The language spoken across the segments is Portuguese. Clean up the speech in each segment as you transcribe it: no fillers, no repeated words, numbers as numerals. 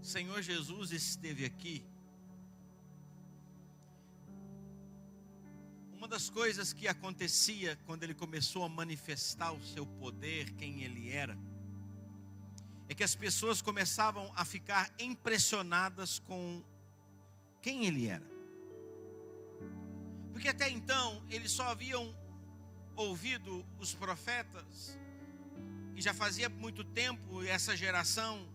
o Senhor Jesus esteve aqui, uma das coisas que acontecia quando ele começou a manifestar o seu poder, quem ele era, é que as pessoas começavam a ficar impressionadas com quem ele era. Porque até então eles só haviam ouvido os profetas, e já fazia muito tempo essa geração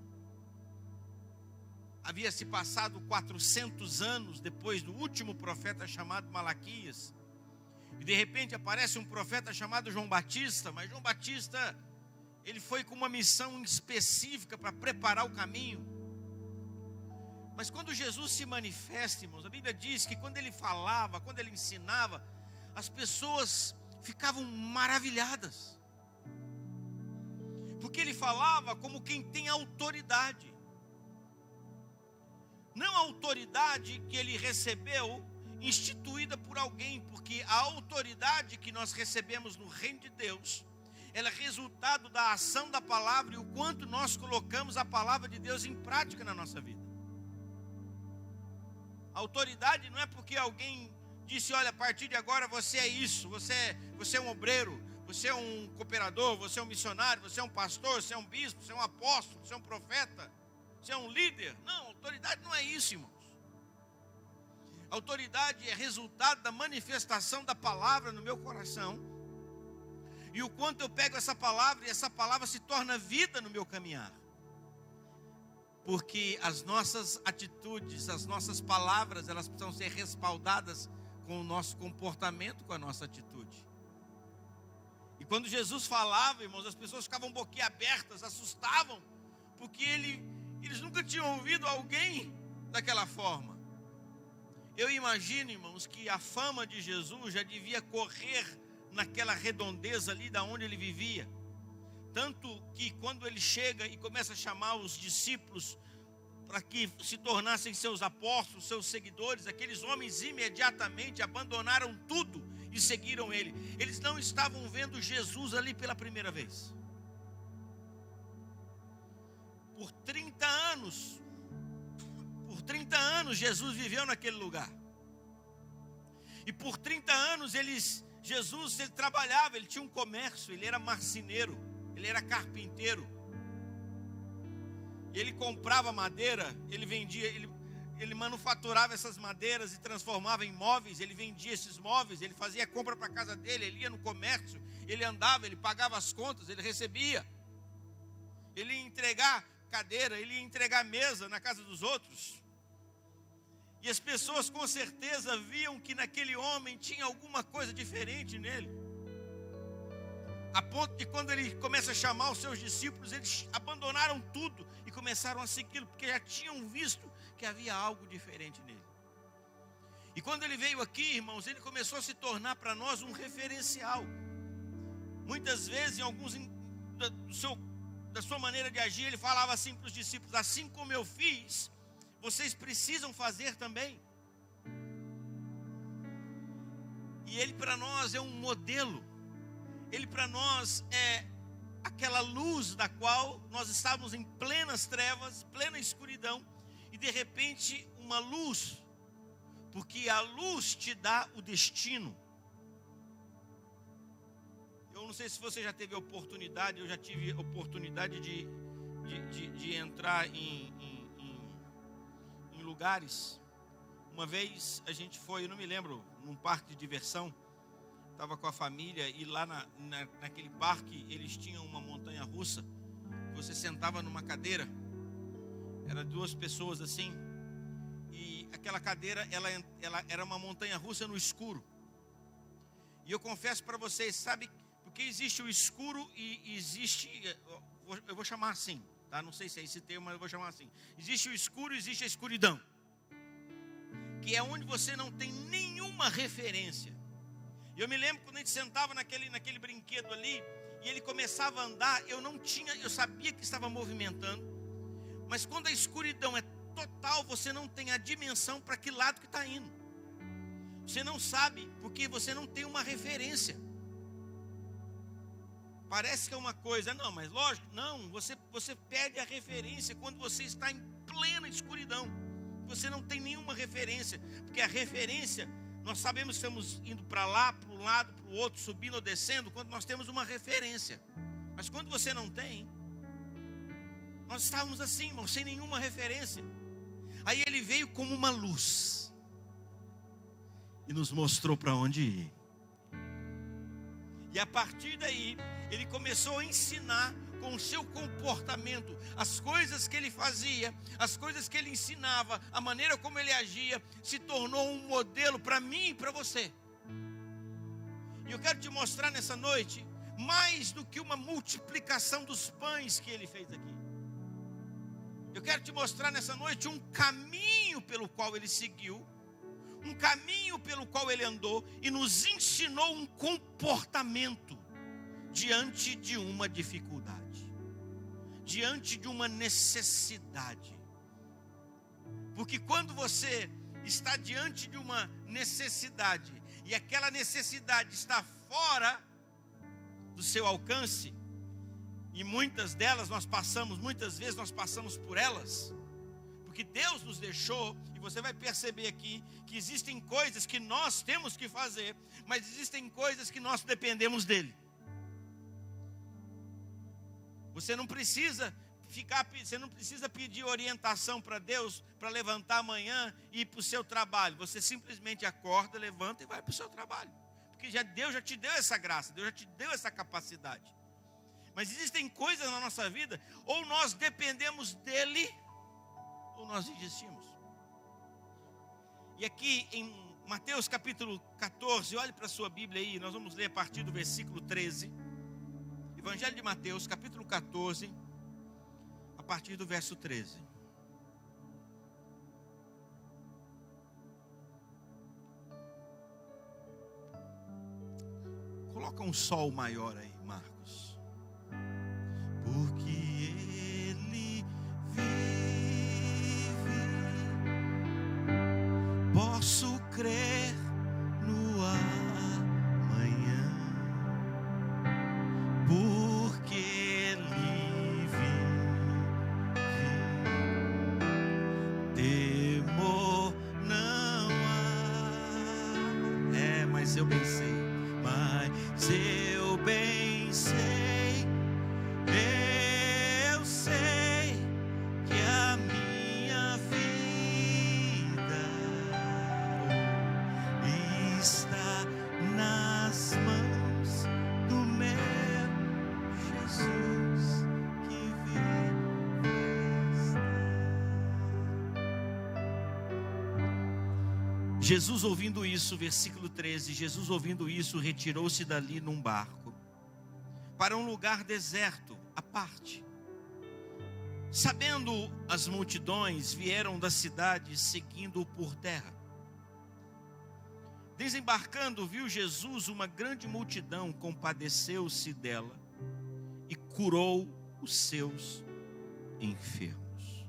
havia se passado 400 anos depois do último profeta chamado Malaquias. E de repente aparece um profeta chamado João Batista, mas João Batista, ele foi com uma missão específica para preparar o caminho. Mas quando Jesus se manifesta, irmãos, a Bíblia diz que quando ele falava, quando ele ensinava, as pessoas ficavam maravilhadas. Porque ele falava como quem tem autoridade. Não a autoridade que ele recebeu instituída por alguém, porque a autoridade que nós recebemos no reino de Deus, ela é resultado da ação da palavra e o quanto nós colocamos a palavra de Deus em prática na nossa vida. A autoridade não é porque alguém disse, olha, a partir de agora você é isso, você é um obreiro, você é um cooperador, você é um missionário, você é um pastor, você é um bispo, você é um apóstolo, você é um profeta, você é um líder. Não, autoridade não é isso, irmãos. Autoridade é resultado da manifestação da palavra no meu coração. E o quanto eu pego essa palavra e essa palavra se torna vida no meu caminhar. Porque as nossas atitudes, as nossas palavras, elas precisam ser respaldadas com o nosso comportamento, com a nossa atitude. E quando Jesus falava, irmãos, as pessoas ficavam boquiabertas, assustavam, porque eles nunca tinham ouvido alguém daquela forma. Eu imagino, irmãos, que a fama de Jesus já devia correr naquela redondeza ali da onde ele vivia. Tanto que quando ele chega e começa a chamar os discípulos para que se tornassem seus apóstolos, seus seguidores, aqueles homens imediatamente abandonaram tudo e seguiram ele. Eles não estavam vendo Jesus ali pela primeira vez. Por 30 anos Jesus viveu naquele lugar. E por 30 anos Jesus trabalhava, ele tinha um comércio, ele era marceneiro, ele era carpinteiro. Ele comprava madeira, ele vendia, ele manufaturava essas madeiras e transformava em móveis, ele vendia esses móveis, ele fazia compra para a casa dele, ele ia no comércio, ele andava, ele pagava as contas, ele recebia. Ele ia entregar cadeira, ele ia entregar mesa na casa dos outros. E as pessoas com certeza viam que naquele homem tinha alguma coisa diferente nele. A ponto de quando ele começa a chamar os seus discípulos, eles abandonaram tudo e começaram a segui-lo, porque já tinham visto que havia algo diferente nele. E quando ele veio aqui, irmãos, ele começou a se tornar para nós um referencial. Muitas vezes, da sua maneira de agir, ele falava assim para os discípulos, assim como eu fiz, vocês precisam fazer também. E ele para nós é um modelo. Ele para nós é aquela luz da qual nós estávamos em plenas trevas, plena escuridão, e de repente uma luz, porque a luz te dá o destino. Eu não sei se você já teve oportunidade, eu já tive oportunidade de entrar em lugares. Uma vez a gente foi, eu não me lembro, num parque de diversão, estava com a família e lá naquele parque eles tinham uma montanha russa, você sentava numa cadeira, eram 2 pessoas assim, e aquela cadeira ela era uma montanha russa no escuro. E eu confesso para vocês, sabe, porque existe o escuro e existe, eu vou chamar assim, tá? Não sei se é esse termo, mas eu vou chamar assim. Existe o escuro e existe a escuridão, que é onde você não tem nenhuma referência. Eu me lembro quando a gente sentava naquele brinquedo ali, e ele começava a andar, eu sabia que estava movimentando, mas quando a escuridão é total, você não tem a dimensão para que lado que está indo. Você não sabe, porque você não tem uma referência. Parece que é uma coisa, não, mas lógico, não, você perde a referência quando você está em plena escuridão. Você não tem nenhuma referência, porque a referência, nós sabemos que estamos indo para lá, para um lado, para o outro, subindo ou descendo, quando nós temos uma referência. Mas quando você não tem, nós estávamos assim, irmão, sem nenhuma referência. Aí ele veio como uma luz e nos mostrou para onde ir. E a partir daí, ele começou a ensinar com o seu comportamento, as coisas que ele fazia, as coisas que ele ensinava, a maneira como ele agia, se tornou um modelo para mim e para você. E eu quero te mostrar nessa noite, mais do que uma multiplicação dos pães que ele fez aqui. Eu quero te mostrar nessa noite um caminho pelo qual ele seguiu, um caminho pelo qual ele andou e nos ensinou um comportamento diante de uma dificuldade, diante de uma necessidade. Porque quando você está diante de uma necessidade e aquela necessidade está fora do seu alcance, e muitas vezes nós passamos por elas, porque Deus nos deixou, e você vai perceber aqui que existem coisas que nós temos que fazer, mas existem coisas que nós dependemos dele. Você não precisa pedir orientação para Deus para levantar amanhã e ir para o seu trabalho. Você simplesmente acorda, levanta e vai para o seu trabalho. Porque Deus já te deu essa graça, Deus já te deu essa capacidade. Mas existem coisas na nossa vida, ou nós dependemos dele, ou nós desistimos. E aqui em Mateus capítulo 14, olhe para a sua Bíblia aí, nós vamos ler a partir do versículo 13. Evangelho de Mateus, capítulo 14, a partir do verso 13. Coloca um sol maior aí, Marcos. Porque ele vive, posso crer no amanhã. Porque ele vive, temor não há. Mas eu bem sei, eu sei que a minha vida está nas mãos do meu Jesus que vive está. Jesus ouvindo isso, versículo 13, Jesus ouvindo isso, retirou-se dali num barco para um lugar deserto, à parte. Sabendo as multidões, vieram da cidade seguindo-o por terra. Desembarcando, viu Jesus uma grande multidão, compadeceu-se dela e curou os seus enfermos.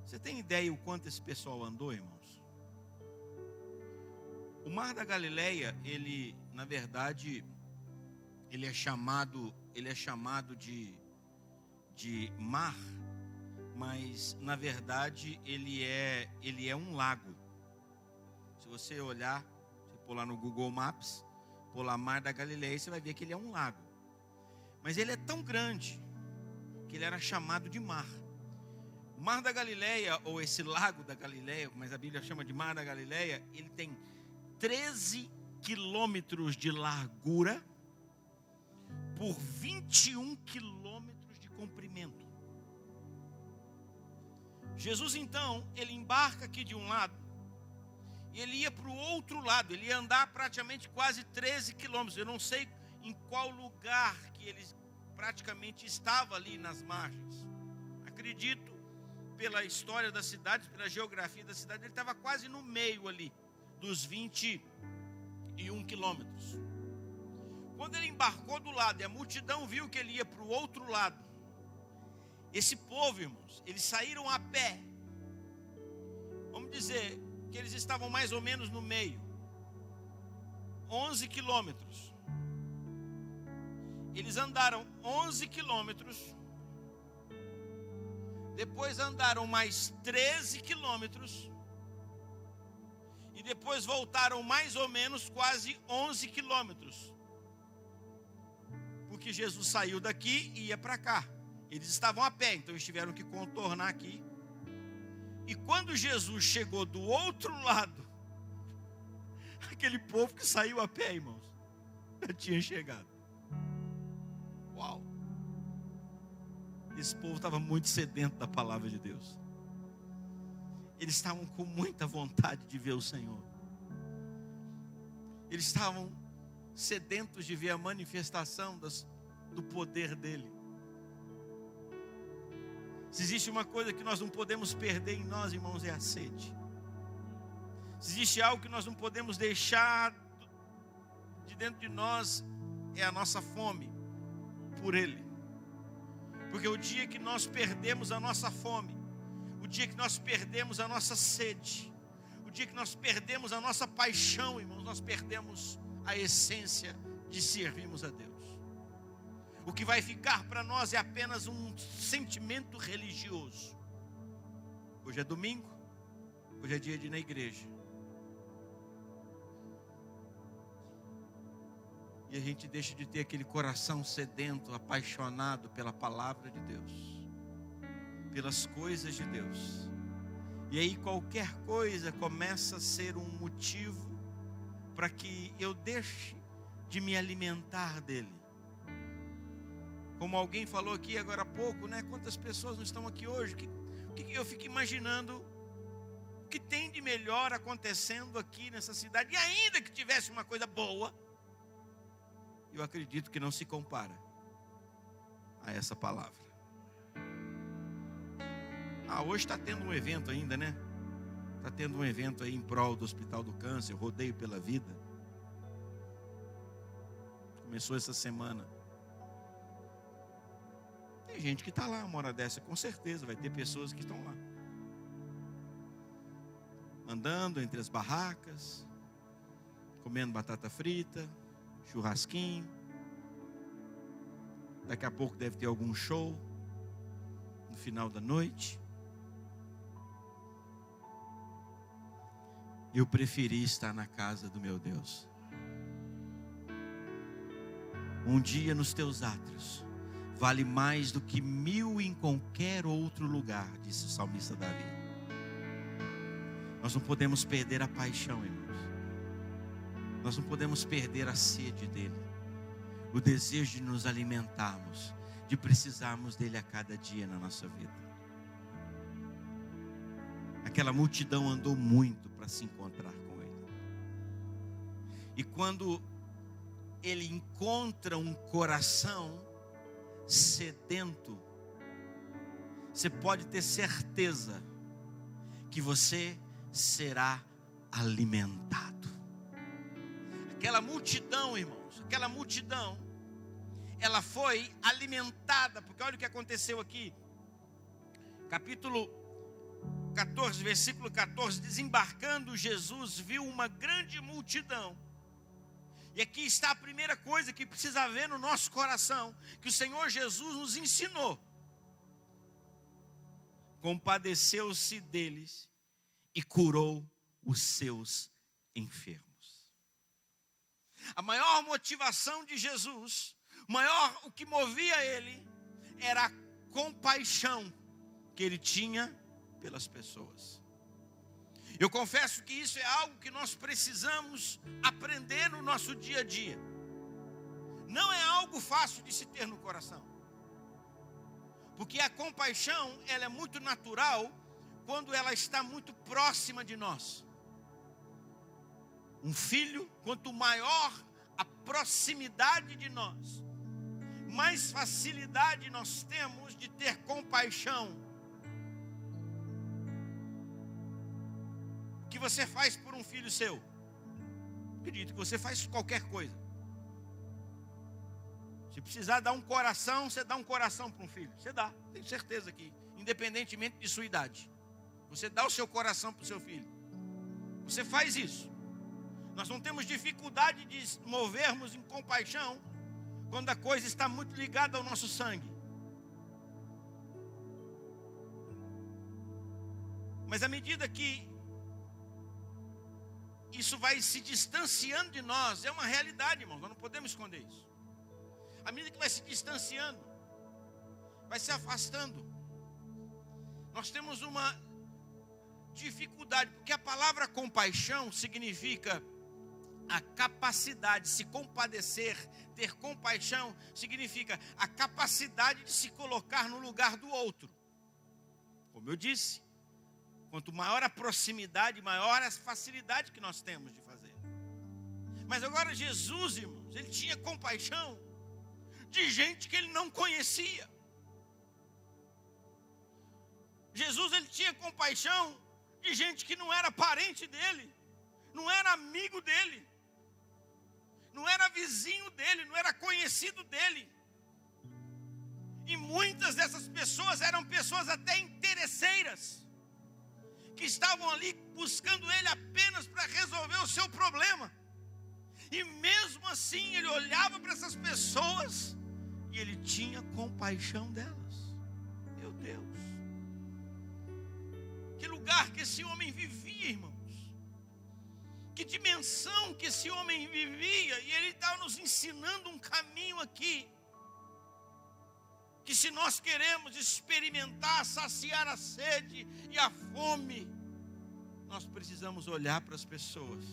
Você tem ideia o quanto esse pessoal andou, irmãos? O Mar da Galileia, ele, na verdade, ele é chamado de mar, mas na verdade ele é um lago. Se você olhar, você pôr lá no Google Maps, pôr lá Mar da Galileia, você vai ver que ele é um lago. Mas ele é tão grande que ele era chamado de mar. O Mar da Galileia, ou esse lago da Galileia, mas a Bíblia chama de Mar da Galileia, ele tem 13 quilômetros de largura por 21 quilômetros de comprimento. Jesus então, ele embarca aqui de um lado e ele ia para o outro lado, ele ia andar praticamente quase 13 quilômetros. Eu não sei em qual lugar que ele praticamente estava ali nas margens. Acredito, pela história da cidade, pela geografia da cidade, ele estava quase no meio ali dos 21 quilômetros. Quando ele embarcou do lado e a multidão viu que ele ia para o outro lado, esse povo, irmãos, eles saíram a pé. Vamos dizer que eles estavam mais ou menos no meio, 11 quilômetros. Eles andaram 11 quilômetros Depois andaram mais 13 quilômetros. E depois voltaram mais ou menos quase 11 quilômetros. Porque Jesus saiu daqui e ia para cá. Eles estavam a pé, então eles tiveram que contornar aqui. E quando Jesus chegou do outro lado, aquele povo que saiu a pé, irmãos, já tinha chegado. Uau! Esse povo estava muito sedento da palavra de Deus. Eles estavam com muita vontade de ver o Senhor. Eles estavam sedentos de ver a manifestação do poder dEle. Se existe uma coisa que nós não podemos perder em nós, irmãos, é a sede. Se existe algo que nós não podemos deixar de dentro de nós, é a nossa fome por Ele. Porque o dia que nós perdemos a nossa fome, o dia que nós perdemos a nossa sede, o dia que nós perdemos a nossa paixão, irmãos, nós perdemos a essência de servirmos a Deus. O que vai ficar para nós é apenas um sentimento religioso. Hoje é domingo, hoje é dia de ir na igreja. E a gente deixa de ter aquele coração sedento, apaixonado pela palavra de Deus, pelas coisas de Deus. E aí qualquer coisa começa a ser um motivo para que eu deixe de me alimentar dele. Como alguém falou aqui agora há pouco, né? Quantas pessoas não estão aqui hoje? O que eu fico imaginando? O que tem de melhor acontecendo aqui nessa cidade? E ainda que tivesse uma coisa boa, eu acredito que não se compara a essa palavra. Hoje está tendo um evento ainda, né? Está tendo um evento aí em prol do Hospital do Câncer, Rodeio pela Vida. Começou essa semana. Tem gente que está lá uma hora dessa, com certeza vai ter pessoas que estão lá. Andando entre as barracas, comendo batata frita, churrasquinho. Daqui a pouco deve ter algum show no final da noite. Eu preferi estar na casa do meu Deus. Um dia nos teus átrios vale mais do que 1000 em qualquer outro lugar, disse o salmista Davi. Nós não podemos perder a paixão, irmãos. Nós não podemos perder a sede dele, o desejo de nos alimentarmos, de precisarmos dele a cada dia na nossa vida. Aquela multidão andou muito para se encontrar com ele. E quando ele encontra um coração sedento, você pode ter certeza que você será alimentado. Aquela multidão, irmãos, aquela multidão, ela foi alimentada, porque olha o que aconteceu aqui, capítulo 14, versículo 14, desembarcando Jesus, viu uma grande multidão. E aqui está a primeira coisa que precisa haver no nosso coração, que o Senhor Jesus nos ensinou. Compadeceu-se deles e curou os seus enfermos. A maior motivação de Jesus, o que movia ele, era a compaixão que ele tinha pelas pessoas. Eu confesso que isso é algo que nós precisamos aprender no nosso dia a dia. Não é algo fácil de se ter no coração. Porque a compaixão, ela é muito natural quando ela está muito próxima de nós. Um filho, quanto maior a proximidade de nós, mais facilidade nós temos de ter compaixão. O que você faz por um filho seu? Acredito que você faz qualquer coisa. Se precisar dar um coração, você dá um coração para um filho. Você dá, tenho certeza que, independentemente de sua idade, você dá o seu coração para o seu filho. Você faz isso. Nós não temos dificuldade de movermos em compaixão quando a coisa está muito ligada ao nosso sangue. Mas à medida que isso vai se distanciando de nós, é uma realidade, irmãos, nós não podemos esconder isso. À medida que vai se distanciando, vai se afastando, nós temos uma dificuldade, porque a palavra compaixão significa a capacidade de se compadecer. Ter compaixão significa a capacidade de se colocar no lugar do outro. Como eu disse, quanto maior a proximidade, maior a facilidade que nós temos de fazer. Mas agora Jesus, irmãos, ele tinha compaixão de gente que ele não conhecia. Jesus, ele tinha compaixão de gente que não era parente dele, não era amigo dele, não era vizinho dele, não era conhecido dele. E muitas dessas pessoas eram pessoas até interesseiras, que estavam ali buscando ele apenas para resolver o seu problema. E mesmo assim ele olhava para essas pessoas e ele tinha compaixão delas. Meu Deus, que lugar que esse homem vivia, irmãos. Que dimensão que esse homem vivia. E ele está nos ensinando um caminho aqui, que se nós queremos experimentar, saciar a sede e a fome, nós precisamos olhar para as pessoas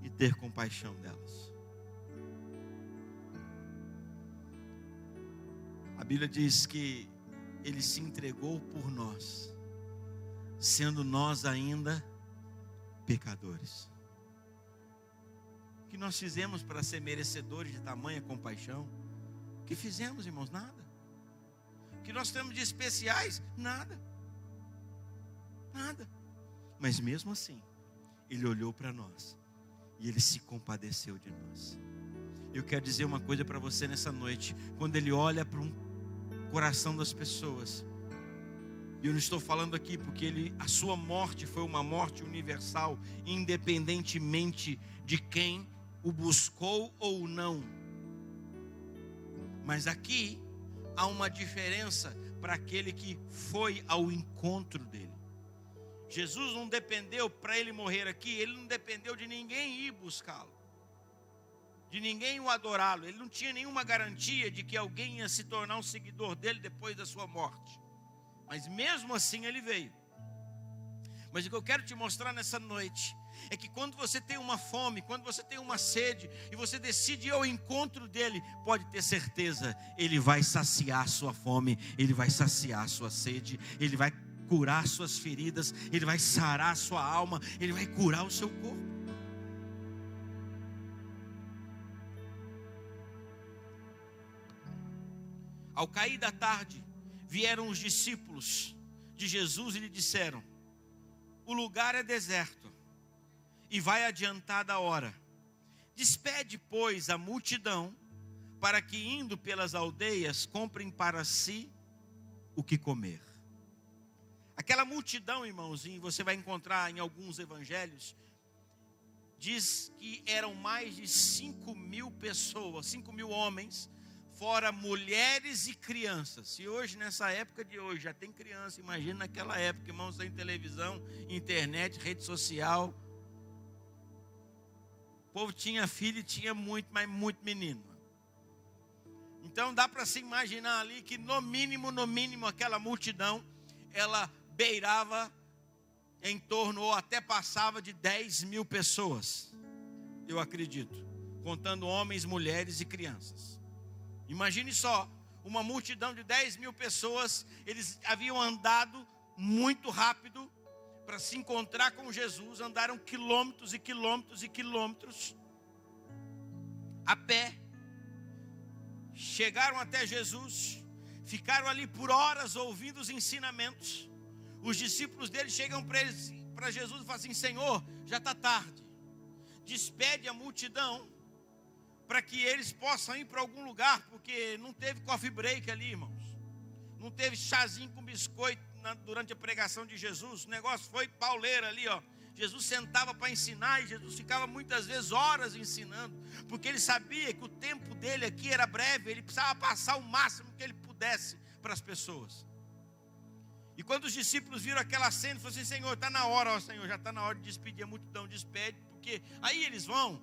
e ter compaixão delas. A Bíblia diz que ele se entregou por nós, sendo nós ainda pecadores. O que nós fizemos para ser merecedores de tamanha compaixão? O que fizemos, irmãos? Nada. O que nós temos de especiais? Nada. Nada. Mas mesmo assim, ele olhou para nós e ele se compadeceu de nós. Eu quero dizer uma coisa para você nessa noite. Quando ele olha para um coração das pessoas, e eu não estou falando aqui porque a sua morte foi uma morte universal, independentemente de quem o buscou ou não. Mas aqui há uma diferença para aquele que foi ao encontro dele. Jesus não dependeu para ele morrer aqui, ele não dependeu de ninguém ir buscá-lo, de ninguém o adorá-lo. Ele não tinha nenhuma garantia de que alguém ia se tornar um seguidor dele depois da sua morte. Mas mesmo assim ele veio. Mas o que eu quero te mostrar nessa noite é que quando você tem uma fome, quando você tem uma sede e você decide ir ao encontro dele, pode ter certeza, ele vai saciar sua fome, ele vai saciar sua sede, ele vai curar suas feridas, ele vai sarar sua alma, ele vai curar o seu corpo. Ao cair da tarde, vieram os discípulos de Jesus e lhe disseram: o lugar é deserto e vai adiantada a hora. Despede, pois, a multidão, para que, indo pelas aldeias, comprem para si o que comer. Aquela multidão, irmãozinho, você vai encontrar em alguns evangelhos, diz que eram mais de 5.000 pessoas, 5.000 homens, fora mulheres e crianças. E hoje, nessa época de hoje, já tem criança. Imagina naquela época, irmãos, tem televisão, internet, rede social. O povo tinha filho e tinha muito, mas muito menino. Então dá para se imaginar ali que no mínimo, aquela multidão, ela beirava em torno ou até passava de 10.000 pessoas. Eu acredito, contando homens, mulheres e crianças. Imagine só, uma multidão de 10.000 pessoas, eles haviam andado muito rápido para se encontrar com Jesus, andaram quilômetros e quilômetros e quilômetros a pé, chegaram até Jesus, ficaram ali por horas ouvindo os ensinamentos. Os discípulos dele chegam para Jesus e falam assim: Senhor, já está tarde, despede a multidão para que eles possam ir para algum lugar, porque não teve coffee break ali, irmãos. Não teve chazinho com biscoito durante a pregação de Jesus. O negócio foi pauleira ali, ó. Jesus sentava para ensinar e Jesus ficava muitas vezes horas ensinando, porque ele sabia que o tempo dele aqui era breve, ele precisava passar o máximo que ele pudesse para as pessoas. E quando os discípulos viram aquela cena, falaram assim: Senhor, está na hora, ó Senhor, já está na hora de despedir. A multidão despede, porque aí eles vão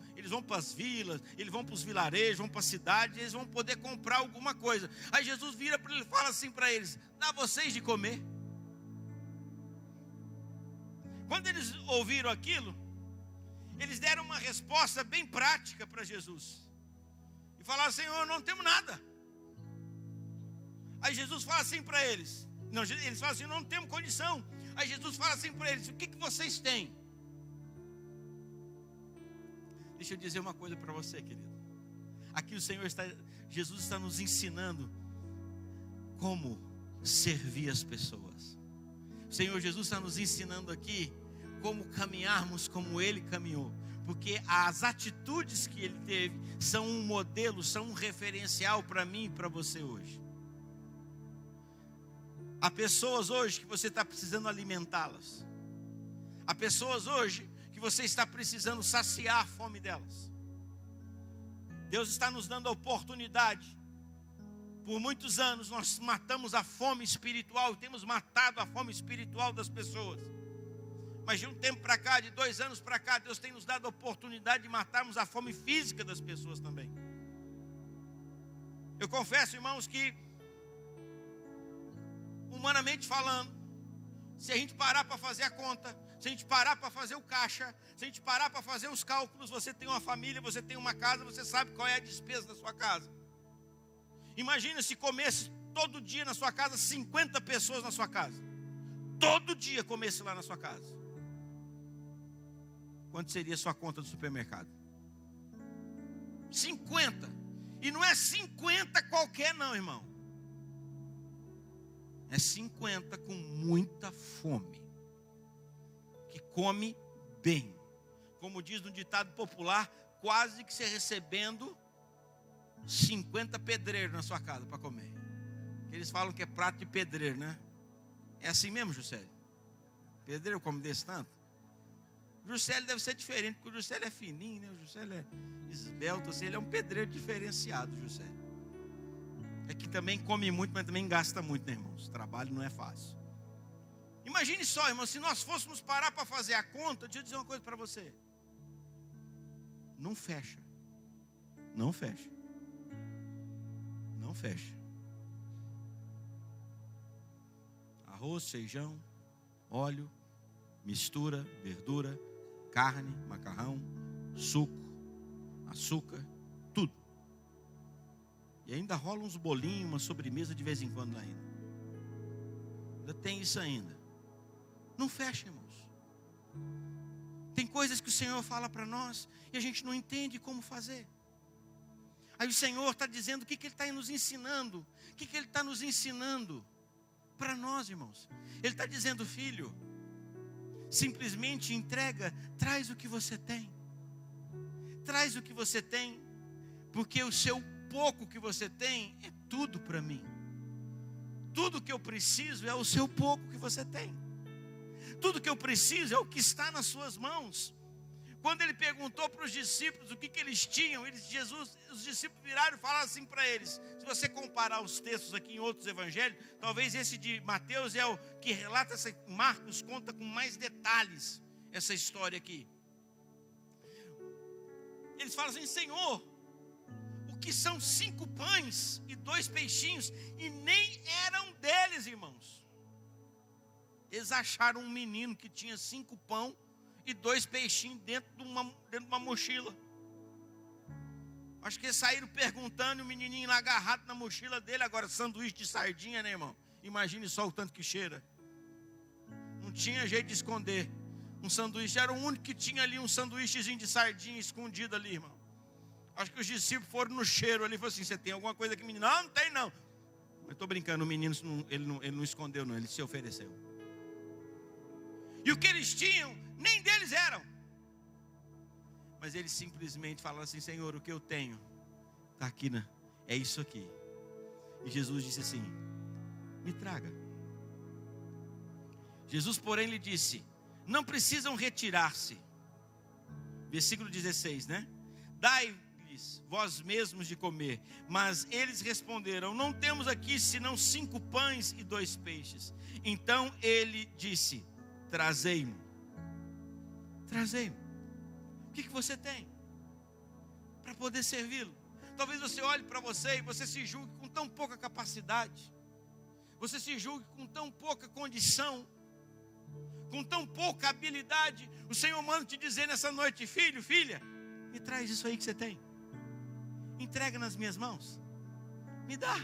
para as vilas, eles vão para os vilarejos, vão para a cidade, eles vão poder comprar alguma coisa. Aí Jesus vira para ele e fala assim para eles: dá vocês de comer. Quando eles ouviram aquilo, eles deram uma resposta bem prática para Jesus. E falaram: Senhor, não temos nada. Aí Jesus fala assim para eles. Não, eles falam assim: não temos condição. Aí Jesus fala assim para eles: o que vocês têm? Deixa eu dizer uma coisa para você, querido. Aqui Jesus está nos ensinando como servir as pessoas. O Senhor Jesus está nos ensinando aqui como caminharmos como Ele caminhou. Porque as atitudes que Ele teve são um modelo, são um referencial para mim e para você hoje. Há pessoas hoje que você está precisando alimentá-las. Há pessoas hoje que você está precisando saciar a fome delas. Deus está nos dando a oportunidade. Por muitos anos nós matamos a fome espiritual, temos matado a fome espiritual das pessoas. Mas de um tempo para cá, de 2 anos para cá, Deus tem nos dado a oportunidade de matarmos a fome física das pessoas também. Eu confesso, irmãos, que humanamente falando, se a gente parar para fazer a conta, se a gente parar para fazer o caixa, se a gente parar para fazer os cálculos, você tem uma família, você tem uma casa, você sabe qual é a despesa da sua casa. Imagina se comesse todo dia na sua casa 50 pessoas na sua casa. Todo dia comesse lá na sua casa. Quanto seria a sua conta do supermercado? 50. E não é 50 qualquer não, irmão. É 50 com muita fome. Que come bem. Como diz no ditado popular, quase que você recebendo 50 pedreiros na sua casa para comer. Eles falam que é prato de pedreiro, né? É assim mesmo, Juscelio? Pedreiro come desse tanto? O Juscelio deve ser diferente, porque o Juscelio é fininho, né? O Juscelio é esbelto, assim, ele é um pedreiro diferenciado, o Juscelio. É que também come muito, mas também gasta muito, né, irmãos? O trabalho não é fácil. Imagine só, irmão, se nós fôssemos parar para fazer a conta, deixa eu dizer uma coisa para você. Não fecha. Não fecha. Não fecha. Arroz, feijão, óleo, mistura, verdura, carne, macarrão, suco, açúcar, tudo. E ainda rola uns bolinhos, uma sobremesa de vez em quando lá ainda. Ainda tem isso ainda. Não fecha, irmãos. Tem coisas que o Senhor fala para nós e a gente não entende como fazer. Aí o Senhor está dizendo o que Ele está nos ensinando. O que Ele está nos ensinando para nós, irmãos. Ele está dizendo: filho, simplesmente entrega, traz o que você tem. Traz o que você tem, porque o seu pouco que você tem é tudo para mim. Tudo que eu preciso é o seu pouco que você tem. Tudo que eu preciso é o que está nas suas mãos. Quando ele perguntou para os discípulos o que eles tinham, os discípulos viraram e falaram assim para eles. Se você comparar os textos aqui em outros evangelhos, talvez esse de Mateus é o que relata, Marcos conta com mais detalhes essa história aqui. Eles falam assim: Senhor, o que são 5 pães e 2 peixinhos? E nem eram deles, irmãos. Eles acharam um menino que tinha 5 pães e 2 peixinhos dentro de uma mochila. Acho que eles saíram perguntando, e o menininho lá agarrado na mochila dele. Agora, sanduíche de sardinha, né, irmão? Imagine só o tanto que cheira. Não tinha jeito de esconder. Um sanduíche, era o único que tinha ali um sanduíchezinho de sardinha escondido ali, irmão. Acho que os discípulos foram no cheiro ali e falaram assim: você tem alguma coisa aqui, menino? Não, não tem não. Mas estou brincando, o menino ele não escondeu não, ele se ofereceu. E o que eles tinham, nem deles eram. Mas eles simplesmente falaram assim: Senhor, o que eu tenho está aqui, né? É isso aqui. E Jesus disse assim: me traga. Jesus, porém, lhe disse: não precisam retirar-se. Versículo 16, né? Dai-lhes vós mesmos de comer. Mas eles responderam: não temos aqui senão 5 pães e 2 peixes. Então ele disse: trazei-mo. Trazei-mo. O que você tem para poder servi-lo? Talvez você olhe para você e você se julgue com tão pouca capacidade. Você se julgue com tão pouca condição, com tão pouca habilidade. O Senhor manda te dizer nessa noite: filho, filha, me traz isso aí que você tem. Entrega nas minhas mãos. Me dá.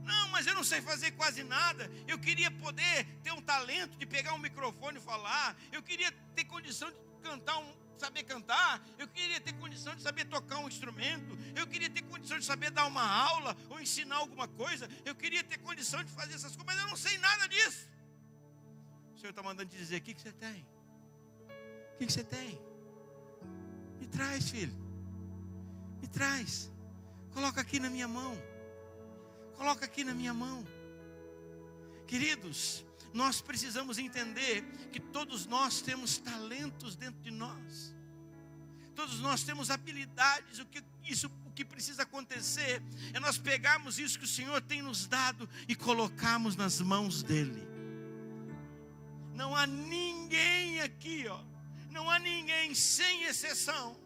Não, mas eu não sei fazer quase nada. Eu queria poder ter um talento de pegar um microfone e falar. Eu queria ter condição de cantar, saber cantar. Eu queria ter condição de saber tocar um instrumento. Eu queria ter condição de saber dar uma aula ou ensinar alguma coisa. Eu queria ter condição de fazer essas coisas, mas eu não sei nada disso. O Senhor está mandando te dizer: o que você tem? O que você tem? Me traz, filho. Me traz. Coloca aqui na minha mão. Coloca aqui na minha mão. Queridos, nós precisamos entender que todos nós temos talentos dentro de nós. Todos nós temos habilidades. O que precisa acontecer é nós pegarmos isso que o Senhor tem nos dado e colocarmos nas mãos dEle. Não há ninguém aqui, não há ninguém, sem exceção,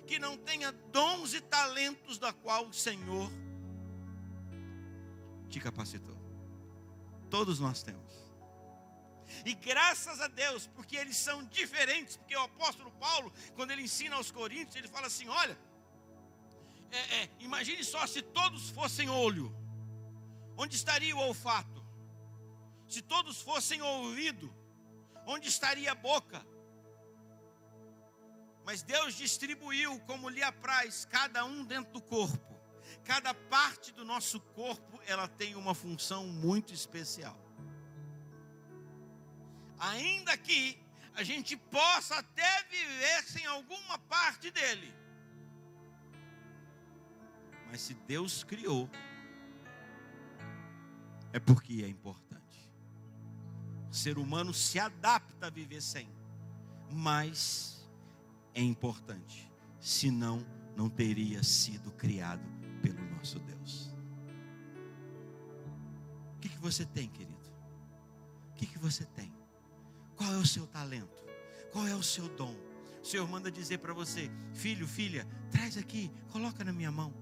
que não tenha dons e talentos da qual o Senhor te capacitou. Todos nós temos. E graças a Deus, porque eles são diferentes. Porque o apóstolo Paulo, quando ele ensina aos Coríntios, ele fala assim: olha, imagine só se todos fossem olho, onde estaria o olfato? Se todos fossem ouvido, onde estaria a boca? Mas Deus distribuiu como lhe apraz, cada um dentro do corpo. Cada parte do nosso corpo, ela tem uma função muito especial. Ainda que a gente possa até viver sem alguma parte dele, mas se Deus criou, é porque é importante. O ser humano se adapta a viver sem, mas é importante. Senão, não teria sido criado pelo nosso Deus. O que você tem, querido? O que você tem? Qual é o seu talento? Qual é o seu dom? O Senhor manda dizer para você: filho, filha, traz aqui, coloca na minha mão.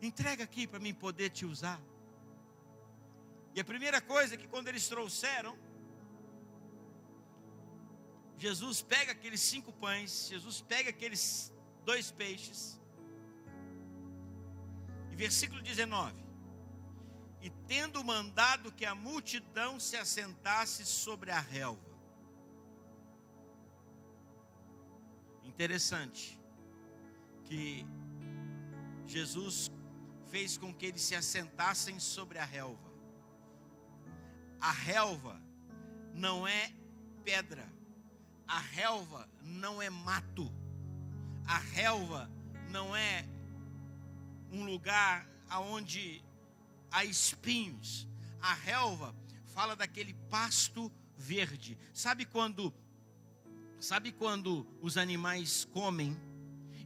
Entrega aqui para mim poder te usar. E a primeira coisa é que quando eles trouxeram, Jesus pega aqueles 5 pães, Jesus pega aqueles 2 peixes. E versículo 19: e tendo mandado que a multidão se assentasse sobre a relva. Interessante que Jesus fez com que eles se assentassem sobre a relva. A relva não é pedra. A relva não é mato. A relva não é um lugar onde há espinhos. A relva fala daquele pasto verde. Sabe quando os animais comem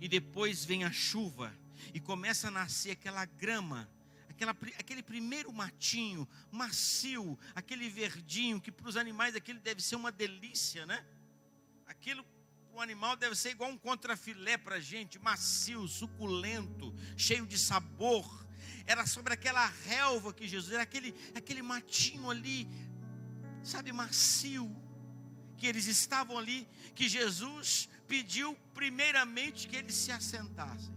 e depois vem a chuva e começa a nascer aquela grama, aquele primeiro matinho macio, aquele verdinho que para os animais aquilo deve ser uma delícia, né? Aquilo para o animal deve ser igual um contrafilé para a gente, macio, suculento, cheio de sabor. Era sobre aquela relva que Jesus, era aquele matinho ali, sabe, macio, que eles estavam ali, que Jesus pediu primeiramente que eles se assentassem.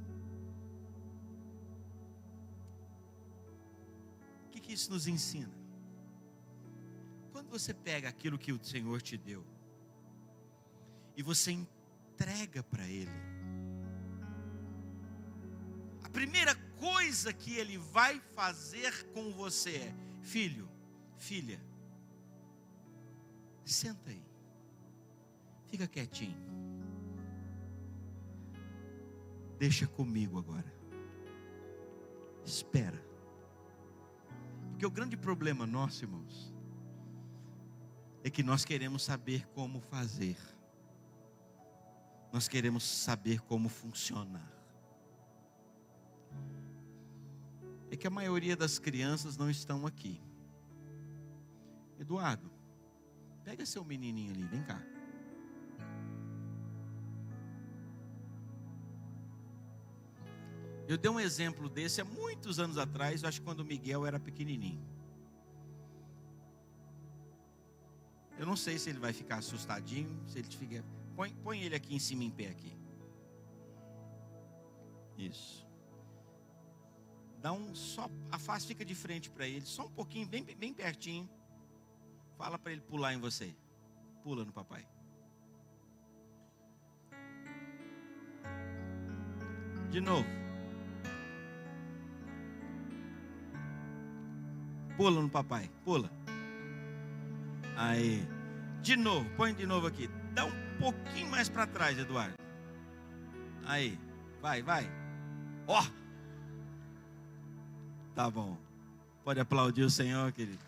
O que isso nos ensina? Quando você pega aquilo que o Senhor te deu e você entrega para Ele, a primeira coisa que Ele vai fazer com você é: filho, filha, senta aí, fica quietinho, deixa comigo agora, espera. Porque o grande problema nosso, irmãos, é que nós queremos saber como fazer. Nós queremos saber como funcionar. É que a maioria das crianças não estão aqui. Eduardo, pega seu menininho ali, vem cá. Eu dei um exemplo desse há muitos anos atrás, eu acho que quando o Miguel era pequenininho. Eu não sei se ele vai ficar assustadinho, se ele fica... Põe ele aqui em cima, em pé aqui. Isso. Dá um só, a face fica de frente para ele, só um pouquinho, bem pertinho. Fala para ele pular em você. Pula no papai. De novo. Pula no papai, pula. Aí. De novo, põe de novo aqui. Dá um pouquinho mais para trás, Eduardo. Aí. Vai. Ó. Tá bom. Pode aplaudir o Senhor, querido.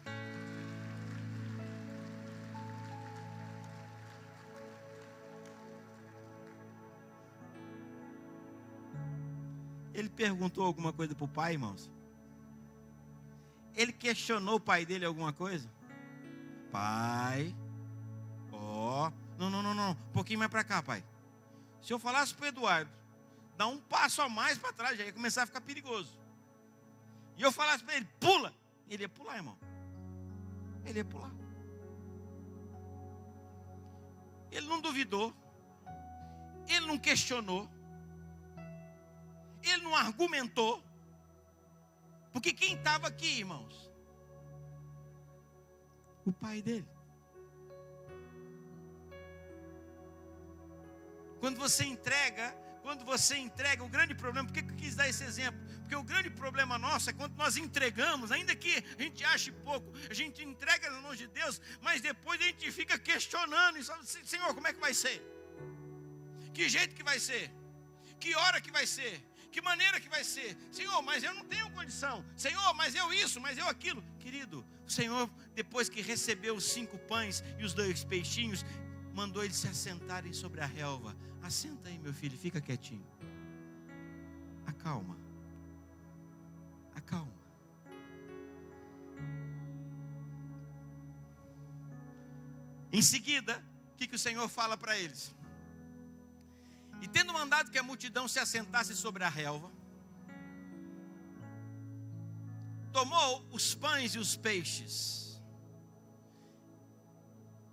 Ele perguntou alguma coisa para o pai, irmãos? Ele questionou o pai dele alguma coisa? Pai, ó, não, um pouquinho mais para cá, pai. Se eu falasse para o Eduardo, dá um passo a mais para trás, já ia começar a ficar perigoso. E eu falasse para ele, pula, ele ia pular, irmão. Ele ia pular. Ele não duvidou, ele não questionou, ele não argumentou. Porque quem estava aqui, irmãos? O pai dele. Quando você entrega, o grande problema, por que eu quis dar esse exemplo? Porque o grande problema nosso é quando nós entregamos, ainda que a gente ache pouco, a gente entrega nas mãos de Deus, mas depois a gente fica questionando, e fala, Senhor, como é que vai ser? Que jeito que vai ser? Que hora que vai ser? Que maneira que vai ser? Senhor, mas eu não tenho condição. Senhor, mas eu isso, mas eu aquilo. Querido, o Senhor, depois que recebeu os 5 pães e os 2 peixinhos, mandou eles se assentarem sobre a relva. Assenta aí, meu filho, fica quietinho. Acalma. Em seguida, o que o Senhor fala para eles? E tendo mandado que a multidão se assentasse sobre a relva, tomou os pães e os peixes,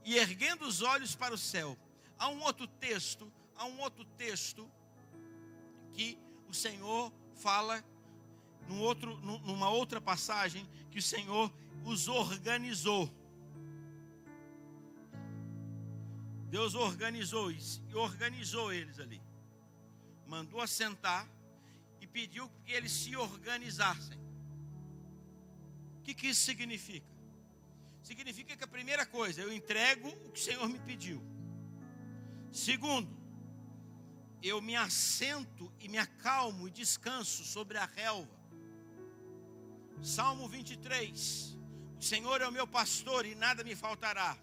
e erguendo os olhos para o céu. Há um outro texto que o Senhor fala, numa outra passagem, que o Senhor os organizou. Deus organizou isso, e organizou eles ali. Mandou assentar e pediu que eles se organizassem. O que isso significa? Significa que a primeira coisa, eu entrego o que o Senhor me pediu. Segundo, eu me assento e me acalmo e descanso sobre a relva. Salmo 23. O Senhor é o meu pastor e nada me faltará.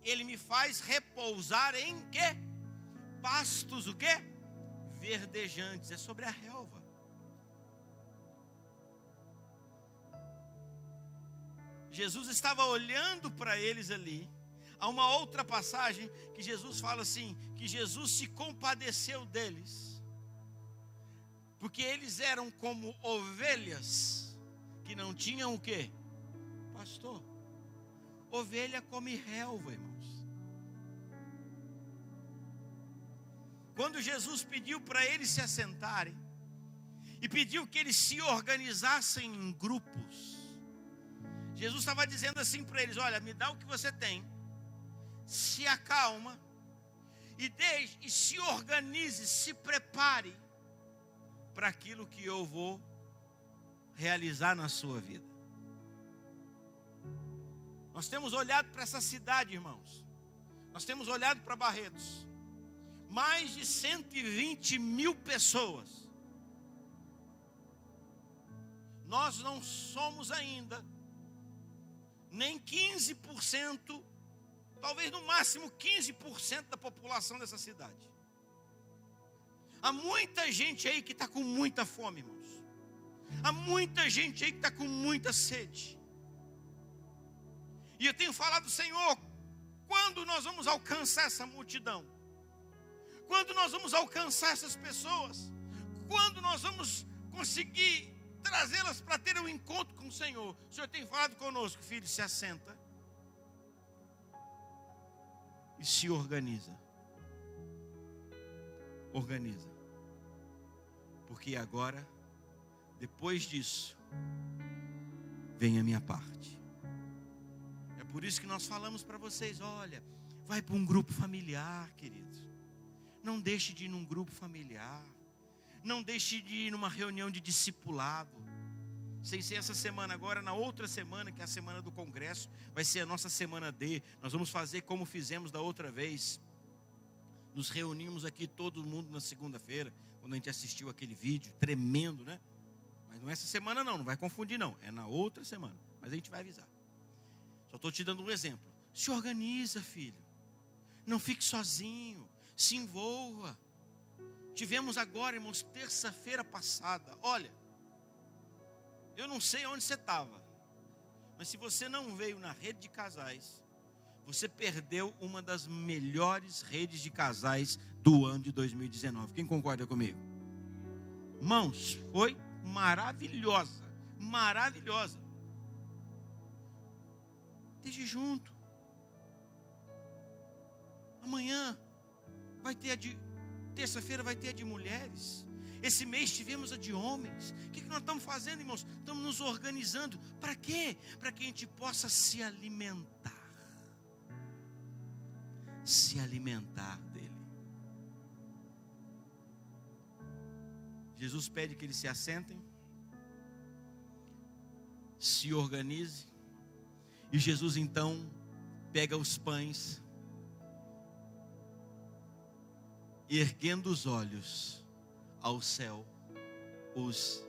Ele me faz repousar em quê? Pastos o quê? Verdejantes. É sobre a relva. Jesus estava olhando para eles ali. Há uma outra passagem que Jesus fala assim, que Jesus se compadeceu deles, porque eles eram como ovelhas que não tinham o quê? Pastor. Ovelha come relva, irmãos. Quando Jesus pediu para eles se assentarem e pediu que eles se organizassem em grupos, Jesus estava dizendo assim para eles: olha, me dá o que você tem, se acalma e se organize, se prepare para aquilo que eu vou realizar na sua vida. Nós temos olhado para essa cidade, irmãos. Nós temos olhado para Barretos. Mais de 120 mil pessoas. Nós não somos ainda nem 15%, talvez no máximo 15% da população dessa cidade. Há muita gente aí que está com muita fome, irmãos. Há muita gente aí que está com muita sede. E eu tenho falado, Senhor, quando nós vamos alcançar essa multidão? Quando nós vamos alcançar essas pessoas? Quando nós vamos conseguir trazê-las para ter um encontro com o Senhor? O Senhor tem falado conosco, filho, se assenta e se organiza. Organiza. Porque agora, depois disso, vem a minha parte. É por isso que nós falamos para vocês, olha, vai para um grupo familiar, queridos. Não deixe de ir num grupo familiar. Não deixe de ir numa reunião de discipulado. Sem ser essa semana agora, na outra semana, que é a semana do congresso, vai ser a nossa semana D. Nós vamos fazer como fizemos da outra vez. Nos reunimos aqui todo mundo na segunda-feira, quando a gente assistiu aquele vídeo tremendo, né? Mas não é essa semana não vai confundir não. É na outra semana, mas a gente vai avisar. Só estou te dando um exemplo. Se organiza, filho. Não fique sozinho. Se envolva. Tivemos agora, irmãos, terça-feira passada. Olha, eu não sei onde você estava, mas se você não veio na rede de casais, você perdeu uma das melhores redes de casais do ano de 2019. Quem concorda comigo? Irmãos, foi maravilhosa. Maravilhosa. Esteja junto. Amanhã vai ter a de... Terça-feira vai ter a de mulheres. Esse mês tivemos a de homens. O que nós estamos fazendo, irmãos? Estamos nos organizando. Para quê? Para que a gente possa se alimentar. Se alimentar dele. Jesus pede que eles se assentem, se organize, e Jesus então pega os pães, e erguendo os olhos ao céu, os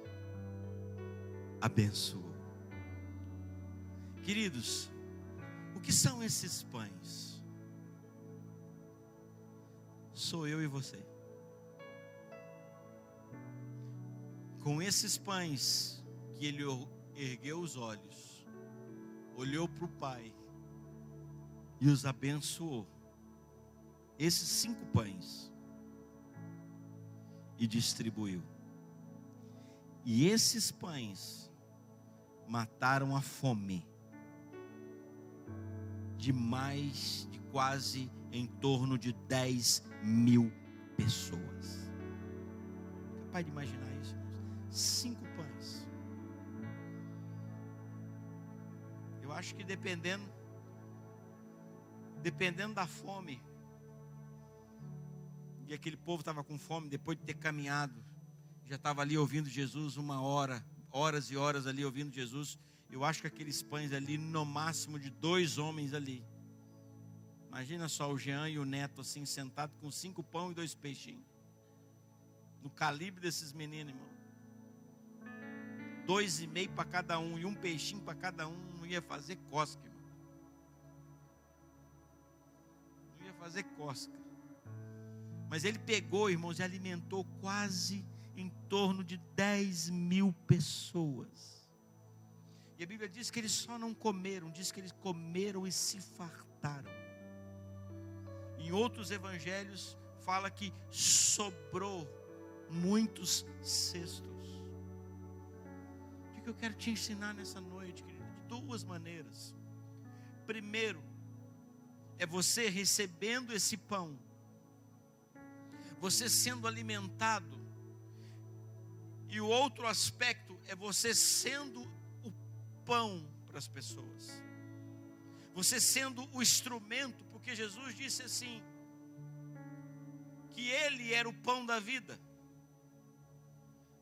abençoou. Queridos, o que são esses pães? Sou eu e você. Com esses pães que ele ergueu os olhos, olhou para o Pai e os abençoou. Esses 5 pães. E distribuiu. E esses pães mataram a fome de quase em torno de 10.000 pessoas. Capaz de imaginar isso, irmãos? 5 pães. Eu acho que dependendo da fome, e aquele povo estava com fome, depois de ter caminhado, já estava ali ouvindo Jesus 1 hora, horas e horas ali ouvindo Jesus. Eu acho que aqueles pães ali, no máximo de 2 homens ali. Imagina só o Jean e o Neto assim, sentados com 5 pão e 2 peixinhos. No calibre desses meninos, irmão. 2,5 para cada um e 1 peixinho para cada um, não ia fazer cosca, irmão. Não ia fazer cosca. Mas ele pegou, irmãos, e alimentou quase em torno de 10.000 pessoas. E a Bíblia diz que eles só não comeram, diz que eles comeram e se fartaram. Em outros evangelhos fala que sobrou muitos cestos. O que eu quero te ensinar nessa noite, querido? De 2 maneiras. Primeiro, é você recebendo esse pão, você sendo alimentado. E o outro aspecto é você sendo o pão para as pessoas. Você sendo o instrumento, porque Jesus disse assim, que Ele era o pão da vida.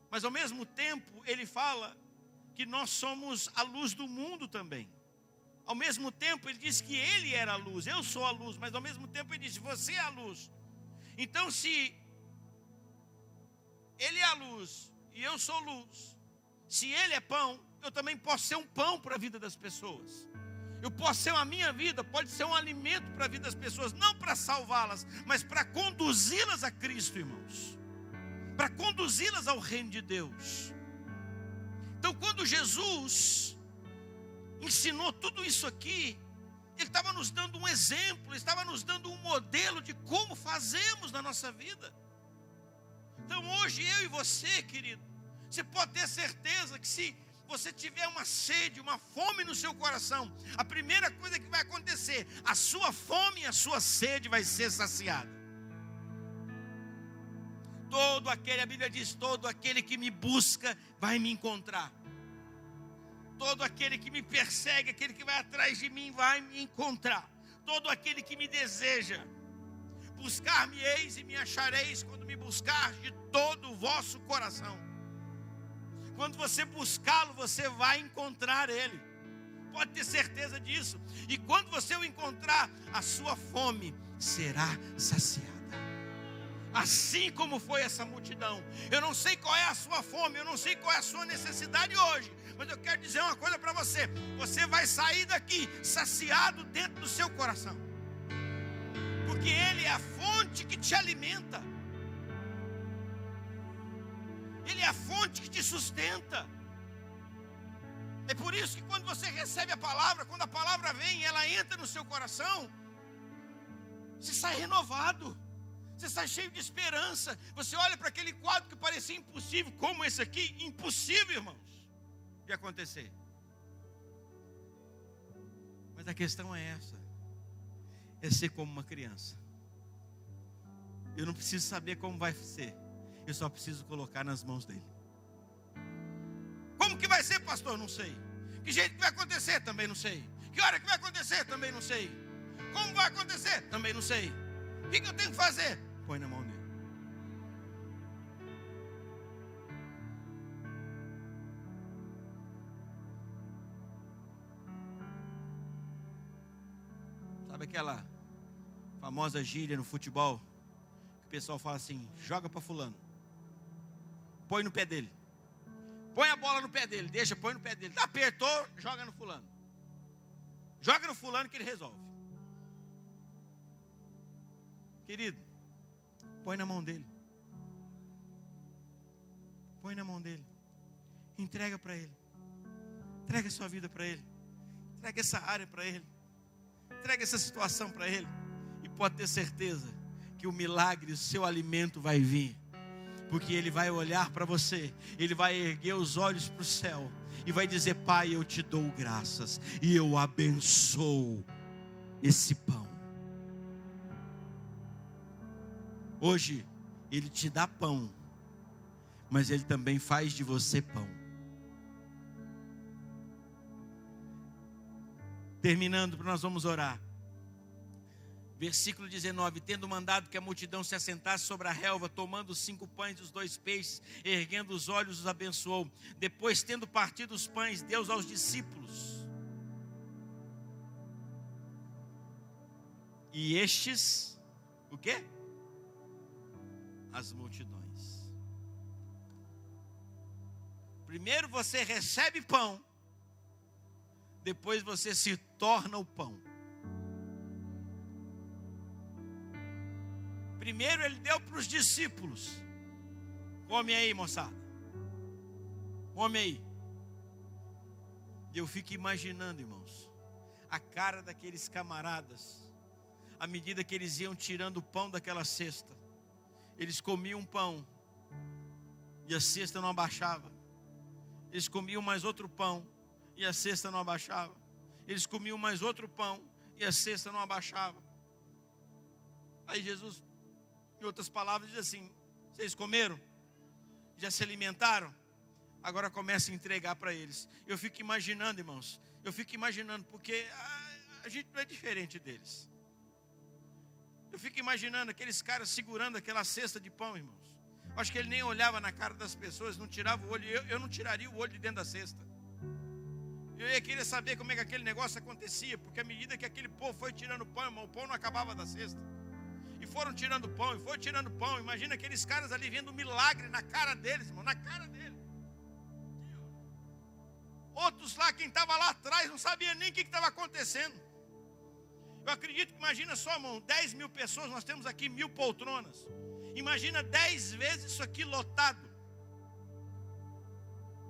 Mas ao mesmo tempo, Ele fala que nós somos a luz do mundo também. Ao mesmo tempo, Ele disse que Ele era a luz, eu sou a luz, mas ao mesmo tempo Ele disse, você é a luz. Então, se Ele é a luz e eu sou luz, se Ele é pão, eu também posso ser um pão para a vida das pessoas. Eu posso ser, a minha vida pode ser um alimento para a vida das pessoas, não para salvá-las, mas para conduzi-las a Cristo, irmãos. Para conduzi-las ao reino de Deus. Então, quando Jesus ensinou tudo isso aqui, Ele estava nos dando um exemplo, Ele estava nos dando um modelo de como fazemos na nossa vida. Então hoje eu e você, querido, você pode ter certeza que se você tiver uma sede, uma fome no seu coração, a primeira coisa que vai acontecer, a sua fome e a sua sede vai ser saciada. A Bíblia diz, todo aquele que me busca vai me encontrar. Todo aquele que me persegue, aquele que vai atrás de mim vai me encontrar. Todo aquele que me deseja, buscar-me-eis e me achareis quando me buscar de todo o vosso coração. Quando você buscá-lo, você vai encontrar Ele. Pode ter certeza disso. E quando você o encontrar, a sua fome será saciada. Assim como foi essa multidão. Eu não sei qual é a sua fome, eu não sei qual é a sua necessidade hoje, mas eu quero dizer uma coisa para você. Você vai sair daqui saciado dentro do seu coração, porque Ele é a fonte que te alimenta. Ele é a fonte que te sustenta. É por isso que quando você recebe a palavra, quando a palavra vem, ela entra no seu coração, você sai renovado. Você sai cheio de esperança. Você olha para aquele quadro que parecia impossível, como esse aqui, impossível, irmãos, de acontecer. Mas a questão é essa: é ser como uma criança. Eu não preciso saber como vai ser, eu só preciso colocar nas mãos dele. Como que vai ser, pastor? Não sei. Que jeito que vai acontecer? Também não sei. Que hora que vai acontecer? Também não sei. Como vai acontecer? Também não sei. O que eu tenho que fazer? Põe na mão dele. Sabe aquela famosa gíria no futebol que o pessoal fala assim: joga para fulano, põe no pé dele, põe a bola no pé dele, deixa, põe no pé dele, apertou, joga no fulano, joga no fulano que ele resolve. Querido, põe na mão dele. Põe na mão dele. Entrega para ele. Entrega a sua vida para ele. Entrega essa área para ele. Entrega essa situação para ele. E pode ter certeza que o milagre, o seu alimento vai vir. Porque ele vai olhar para você. Ele vai erguer os olhos para o céu. E vai dizer: Pai, eu te dou graças. E eu abençoo esse pão. Hoje, Ele te dá pão, mas Ele também faz de você pão. Terminando, nós vamos orar. Versículo 19: tendo mandado que a multidão se assentasse sobre a relva, tomando os 5 pães e os 2 peixes, erguendo os olhos, os abençoou. Depois, tendo partido os pães, deu aos discípulos. E estes, o quê? As multidões. Primeiro você recebe pão, depois você se torna o pão. Primeiro ele deu para os discípulos. Come aí, moçada. Come aí. E eu fico imaginando, irmãos, a cara daqueles camaradas, à medida que eles iam tirando o pão daquela cesta. Eles comiam pão e a cesta não abaixava. Eles comiam mais outro pão e a cesta não abaixava. Eles comiam mais outro pão e a cesta não abaixava. Aí Jesus, em outras palavras, diz assim: vocês comeram? Já se alimentaram? Agora começa a entregar para eles. Eu fico imaginando, irmãos, porque a gente não é diferente deles. Eu fico imaginando aqueles caras segurando aquela cesta de pão, irmãos. Acho que ele nem olhava na cara das pessoas, não tirava o olho. Eu não tiraria o olho de dentro da cesta. Eu ia querer saber como é que aquele negócio acontecia, porque à medida que aquele povo foi tirando pão, irmão, o pão não acabava da cesta. E foram tirando pão, e foram tirando pão. Imagina aqueles caras ali vendo um milagre na cara deles, irmão, na cara deles. Outros lá, quem estava lá atrás, não sabia nem o que estava acontecendo. Eu acredito que, imagina só, irmão, 10 mil pessoas, nós temos aqui 1000 poltronas. Imagina 10 vezes isso aqui lotado.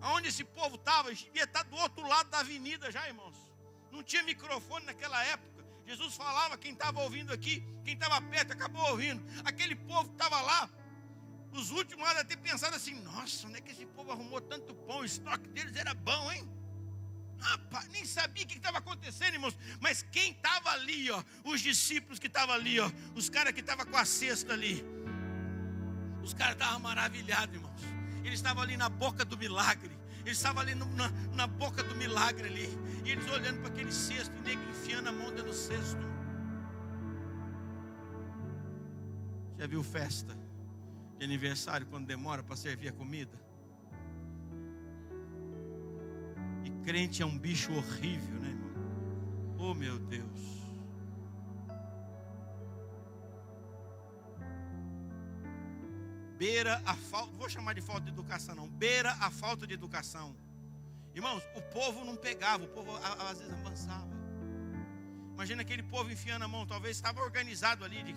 Aonde esse povo estava, devia estar do outro lado da avenida já, irmãos. Não tinha microfone naquela época. Jesus falava, quem estava ouvindo aqui, quem estava perto, acabou ouvindo. Aquele povo que estava lá, os últimos lá até pensado assim, nossa, onde é que esse povo arrumou tanto pão? O estoque deles era bom, hein? Rapaz, nem sabia o que estava acontecendo, irmãos. Mas quem estava ali, ó, os discípulos que estavam ali, ó, os caras que estavam com a cesta ali, os caras estavam maravilhados, irmãos. Eles estavam ali na boca do milagre. Eles estavam ali na boca do milagre ali. E eles olhando para aquele cesto, e o nego enfiando a mão dentro do cesto. Já viu festa de aniversário quando demora para servir a comida? E crente é um bicho horrível, né, irmão? Oh, meu Deus. Beira a falta, vou chamar de falta de educação não, beira a falta de educação. Irmãos, o povo não pegava, o povo às vezes avançava. Imagina aquele povo enfiando a mão, talvez estava organizado ali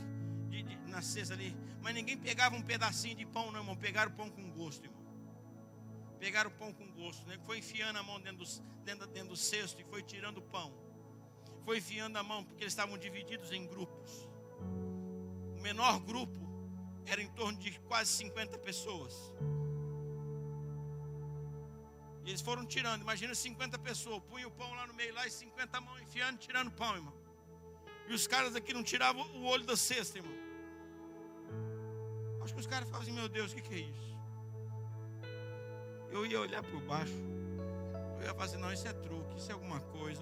na cesta ali, mas ninguém pegava um pedacinho de pão não, irmão, pegaram o pão com gosto, irmão. Pegaram o pão com gosto, né? Foi enfiando a mão dentro do cesto e foi tirando o pão. Foi enfiando a mão, porque eles estavam divididos em grupos. O menor grupo era em torno de quase 50 pessoas. E eles foram tirando, imagina 50 pessoas, punha o pão lá no meio, lá e 50 mãos enfiando, tirando o pão, irmão. E os caras aqui não tiravam o olho da cesta, irmão. Acho que os caras falavam assim, meu Deus, o que é isso? Eu ia olhar por baixo, eu ia falar assim, não, isso é truque, isso é alguma coisa,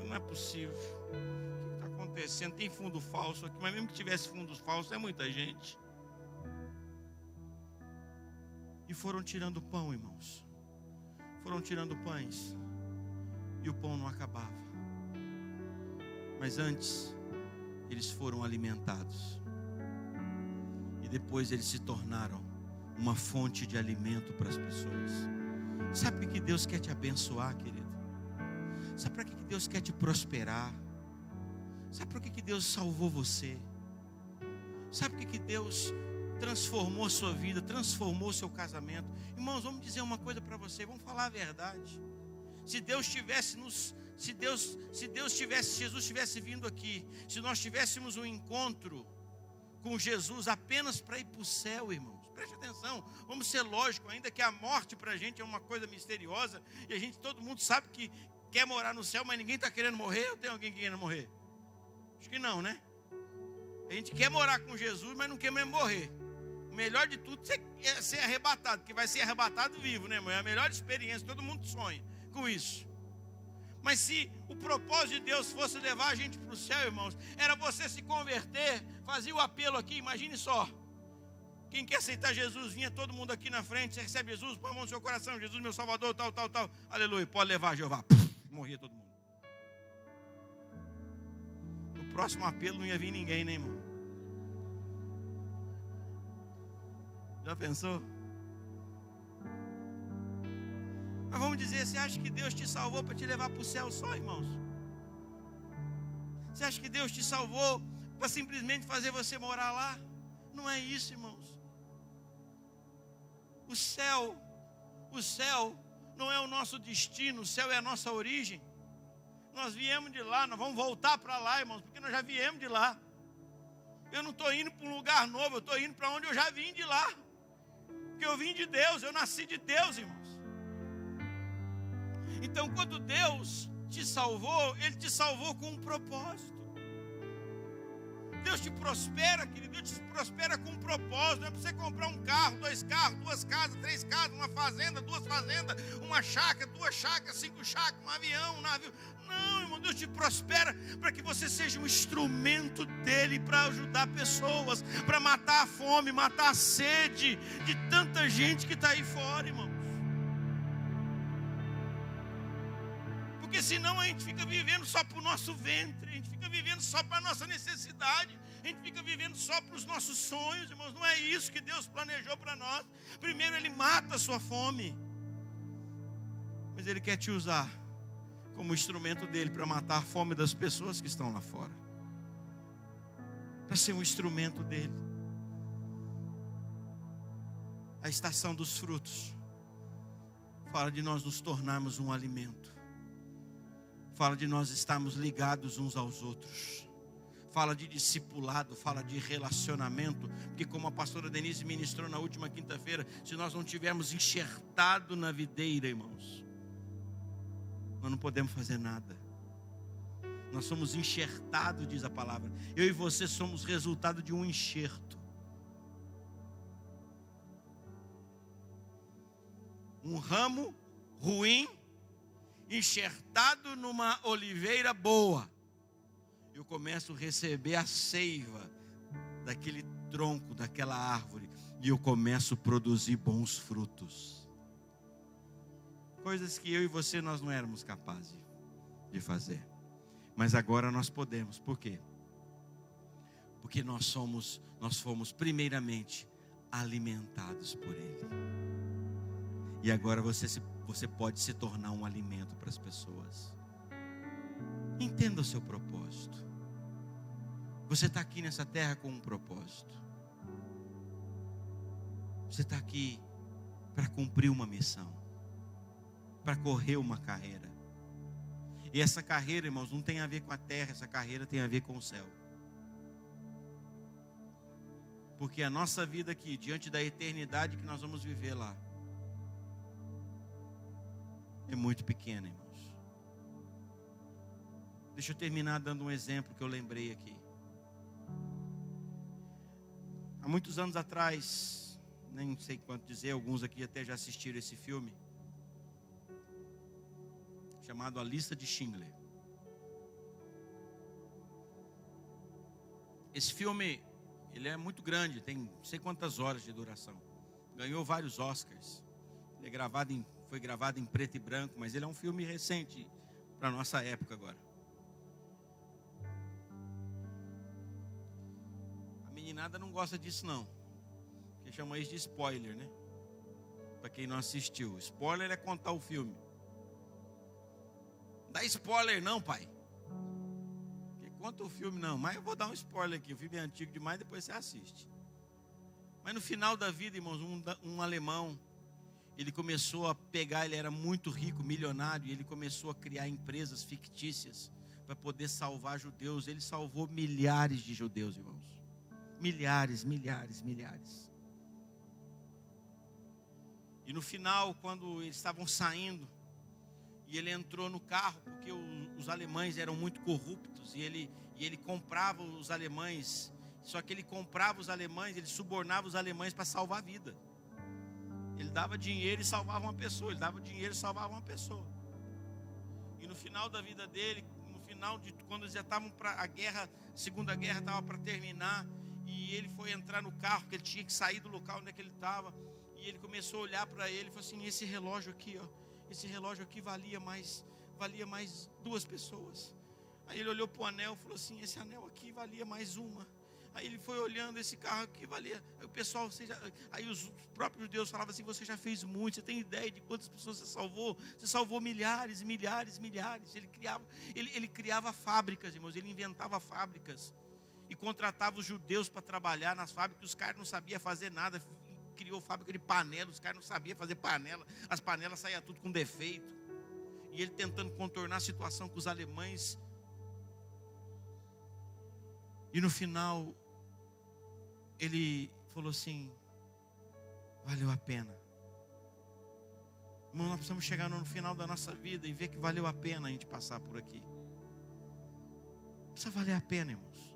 não é possível. O que está acontecendo? Tem fundo falso aqui, mas mesmo que tivesse fundos falsos, é muita gente. E foram tirando pão, irmãos. Foram tirando pães. E o pão não acabava. Mas antes, eles foram alimentados. E depois eles se tornaram uma fonte de alimento para as pessoas. Sabe por que Deus quer te abençoar, querido? Sabe por que Deus quer te prosperar? Sabe por que Deus salvou você? Sabe por que Deus transformou a sua vida, transformou o seu casamento? Irmãos, vamos dizer uma coisa para você, vamos falar a verdade. Se Deus tivesse Jesus tivesse vindo aqui, se nós tivéssemos um encontro com Jesus apenas para ir para o céu, irmãos, preste atenção, vamos ser lógicos, ainda que a morte para a gente é uma coisa misteriosa, e todo mundo sabe que quer morar no céu, mas ninguém está querendo morrer, ou tem alguém querendo morrer? Acho que não, né? A gente quer morar com Jesus, mas não quer mesmo morrer. O melhor de tudo é ser arrebatado, porque vai ser arrebatado vivo, né, irmão? É a melhor experiência, todo mundo sonha com isso. Mas se o propósito de Deus fosse levar a gente para o céu, irmãos, era você se converter, fazia o apelo aqui, imagine só. Quem quer aceitar Jesus, vinha todo mundo aqui na frente, você recebe Jesus, põe a mão no seu coração, Jesus meu Salvador, tal, aleluia, pode levar Jeová, morria todo mundo. No próximo apelo não ia vir ninguém, né, irmão? Já pensou? Mas vamos dizer, você acha que Deus te salvou para te levar para o céu só, irmãos? Você acha que Deus te salvou para simplesmente fazer você morar lá? Não é isso, irmãos. O céu não é o nosso destino, o céu é a nossa origem. Nós viemos de lá, nós vamos voltar para lá, irmãos, porque nós já viemos de lá. Eu não estou indo para um lugar novo, eu estou indo para onde eu já vim de lá. Porque eu vim de Deus, eu nasci de Deus, irmãos. Então, quando Deus te salvou, Ele te salvou com um propósito. Deus te prospera, querido, Deus te prospera com um propósito. Não é para você comprar um carro, 2 carros, 2 casas, 3 casas, uma fazenda, 2 fazendas, uma chácara, 2 chácaras, 5 chácaras, um avião, um navio. Não, irmão, Deus te prospera para que você seja um instrumento dEle para ajudar pessoas, para matar a fome, matar a sede de tanta gente que está aí fora, irmãos. Porque senão a gente fica vivendo só para o nosso ventre, a gente fica vivendo só para a nossa necessidade, a gente fica vivendo só para os nossos sonhos, irmãos. Não é isso que Deus planejou para nós. Primeiro Ele mata a sua fome, mas Ele quer te usar como instrumento dEle para matar a fome das pessoas que estão lá fora, para ser um instrumento dEle. A estação dos frutos fala de nós nos tornarmos um alimento, fala de nós estarmos ligados uns aos outros. fala de discipulado, fala de relacionamento. Porque como a pastora Denise ministrou na última quinta-feira, se nós não tivermos enxertado na videira, irmãos, nós não podemos fazer nada. Nós somos enxertados, diz a palavra. Eu e você somos resultado de um enxerto. Um ramo ruim, enxertado numa oliveira boa. Eu começo a receber a seiva daquele tronco, daquela árvore. E eu começo a produzir bons frutos. Coisas que eu e você nós não éramos capazes de fazer. Mas agora nós podemos. Por quê? Porque nós fomos primeiramente alimentados por Ele. E agora você pode se tornar um alimento para as pessoas. Entenda o seu propósito. Você está aqui nessa terra com um propósito. Você está aqui para cumprir uma missão, para correr uma carreira. E essa carreira, irmãos, não tem a ver com a terra, essa carreira tem a ver com o céu. Porque a nossa vida aqui, diante da eternidade que nós vamos viver lá, é muito pequena, irmãos. Deixa eu terminar dando um exemplo que eu lembrei aqui. Há muitos anos atrás, nem sei quanto dizer, alguns aqui até já assistiram esse filme, chamado A Lista de Schindler. Esse filme, ele é muito grande, tem não sei quantas horas de duração. Ganhou vários Oscars. Ele foi gravado em preto e branco, mas ele é um filme recente para a nossa época agora. A meninada não gosta disso não, porque chama isso de spoiler, né? Para quem não assistiu, spoiler é contar o filme. Não dá spoiler não, pai. Porque conta o filme não, mas eu vou dar um spoiler aqui. O filme é antigo demais, depois você assiste. Mas no final da vida, irmãos, um alemão, ele começou a pegar, ele era muito rico, milionário, e ele começou a criar empresas fictícias para poder salvar judeus. Ele salvou milhares de judeus, irmãos. Milhares. E no final, quando eles estavam saindo, e ele entrou no carro, porque os alemães eram muito corruptos, e ele comprava os alemães, só que ele comprava os alemães, ele subornava os alemães para salvar a vida. Ele dava dinheiro e salvava uma pessoa. E no final da vida dele, no final de quando eles já estavam para a guerra, a Segunda Guerra estava para terminar, e ele foi entrar no carro, porque ele tinha que sair do local onde é que ele estava, e ele começou a olhar para ele e falou assim: esse relógio aqui, ó, esse relógio aqui valia mais 2 pessoas. Aí ele olhou para o anel e falou assim: esse anel aqui valia mais uma. Aí ele foi olhando esse carro que valia. Aí o pessoal, aí os próprios judeus falavam assim: você já fez muito, você tem ideia de quantas pessoas você salvou? Você salvou milhares. Ele criava fábricas, irmãos, ele inventava fábricas. E contratava os judeus para trabalhar nas fábricas. Os caras não sabiam fazer nada. Criou fábrica de panela, os caras não sabiam fazer panela. As panelas saíam tudo com defeito. E ele tentando contornar a situação com os alemães. E no final, ele falou assim: valeu a pena. Irmão, nós precisamos chegar no final da nossa vida e ver que valeu a pena a gente passar por aqui. Precisa valer a pena, irmãos.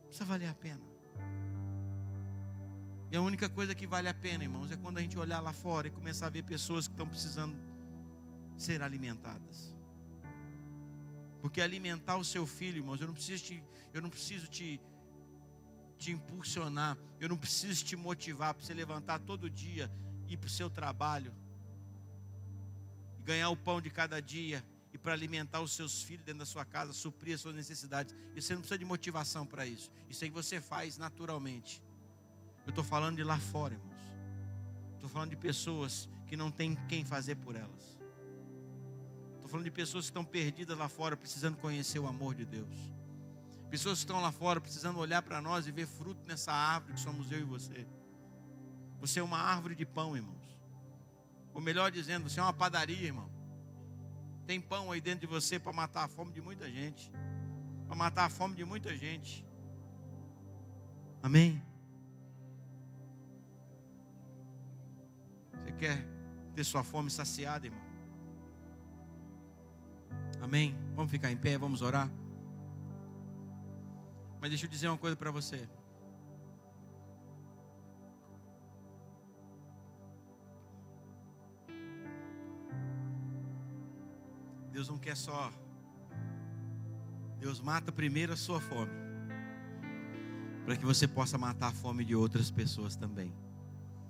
Precisa valer a pena. E a única coisa que vale a pena, irmãos, é quando a gente olhar lá fora e começar a ver pessoas que estão precisando ser alimentadas. Porque alimentar o seu filho, irmãos, eu não preciso te impulsionar, eu não preciso te motivar para você levantar todo dia, ir para o seu trabalho, ganhar o pão de cada dia, e para alimentar os seus filhos dentro da sua casa, suprir as suas necessidades. E você não precisa de motivação para isso. Isso aí você faz naturalmente. Eu estou falando de lá fora, irmãos. Estou falando de pessoas que não tem quem fazer por elas. Estou falando de pessoas que estão perdidas lá fora, precisando conhecer o amor de Deus. Pessoas que estão lá fora, precisando olhar para nós e ver fruto nessa árvore que somos eu e você. Você é uma árvore de pão, irmãos. Ou melhor dizendo, você é uma padaria, irmão. Tem pão aí dentro de você para matar a fome de muita gente. para matar a fome de muita gente. Amém? Você quer ter sua fome saciada, irmão? Amém? Vamos ficar em pé, vamos orar. Mas deixa eu dizer uma coisa para você. Deus não quer só. Deus mata primeiro a sua fome, para que você possa matar a fome de outras pessoas também.